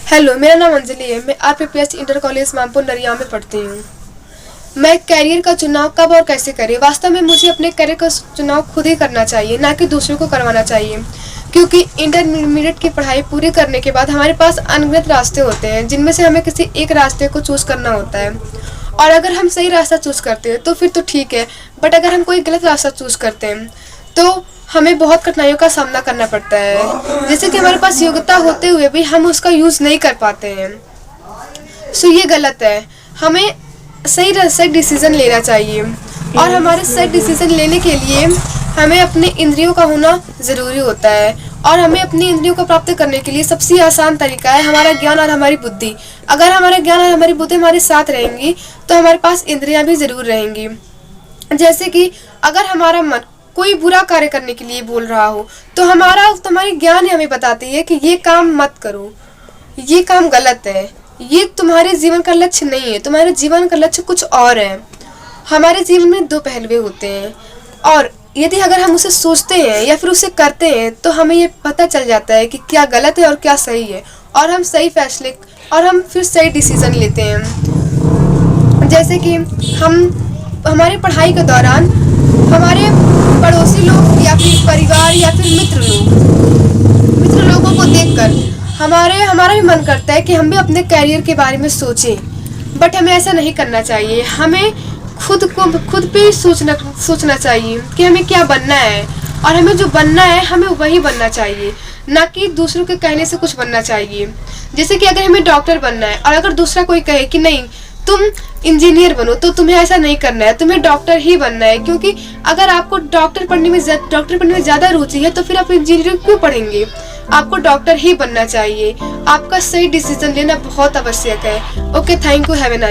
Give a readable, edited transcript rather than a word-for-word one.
Hello, मेरा नाम अंजलि है। मैं आरपीपीएस इंटर कॉलेज मामपुर नरिया में पढ़ती हूँ। मैं कैरियर का चुनाव कब और कैसे करें? वास्तव में मुझे अपने कैरियर का चुनाव खुद ही करना चाहिए, ना कि दूसरों को करवाना चाहिए, क्योंकि इंटरमीडिएट की पढ़ाई पूरी करने के बाद हमारे पास अनगिनत रास्ते होते हैं, जिनमें से हमें किसी एक रास्ते को चूज़ करना होता है। और अगर हम सही रास्ता चूज़ करते हैं तो फिर तो ठीक है, बट अगर हम कोई गलत रास्ता चूज़ करते हैं तो हमें बहुत कठिनाइयों का सामना करना पड़ता है। जैसे कि हमारे पास योग्यता होते हुए भी हम उसका यूज़ नहीं कर पाते हैं। सो ये गलत है। हमें सही डिसीज़न लेना चाहिए, और हमारे सही डिसीज़न लेने के लिए हमें अपने इंद्रियों का होना ज़रूरी होता है। और हमें अपनी इंद्रियों को प्राप्त करने के लिए सबसे आसान तरीका है हमारा ज्ञान और हमारी बुद्धि। अगर हमारा ज्ञान और हमारी बुद्धि हमारे साथ रहेंगी तो हमारे पास इंद्रियां भी ज़रूर रहेंगी। जैसे कि अगर हमारा मन कोई बुरा कार्य करने के लिए बोल रहा हो तो हमारी ज्ञान ही हमें बताती है कि ये काम मत करो, ये काम गलत है, ये तुम्हारे जीवन का लक्ष्य नहीं है, तुम्हारे जीवन का लक्ष्य कुछ और है। हमारे जीवन में दो पहलुए होते हैं, और यदि अगर हम उसे सोचते हैं या फिर उसे करते हैं तो हमें ये पता चल जाता है कि क्या गलत है और क्या सही है, और हम सही फैसले और हम फिर सही डिसीजन लेते हैं। जैसे कि हमारे पढ़ाई के दौरान हमारे पड़ोसी लोग या फिर परिवार या फिर मित्र लोगों को देखकर हमारा भी मन करता है कि हम भी अपने कैरियर के बारे में सोचें, बट हमें ऐसा नहीं करना चाहिए। हमें खुद पे सोचना चाहिए कि हमें क्या बनना है, और हमें जो बनना है हमें वही बनना चाहिए, ना कि दूसरों के कहने से कुछ बनना चाहिए। जैसे कि अगर हमें डॉक्टर बनना है और अगर दूसरा कोई कहे कि नहीं तुम इंजीनियर बनो, तो तुम्हें ऐसा नहीं करना है, तुम्हें डॉक्टर ही बनना है। क्योंकि अगर आपको डॉक्टर पढ़ने में ज़्यादा रुचि है तो फिर आप इंजीनियरिंग क्यों पढ़ेंगे? आपको डॉक्टर ही बनना चाहिए। आपका सही डिसीजन लेना बहुत आवश्यक है। Okay, thank you, have a nice.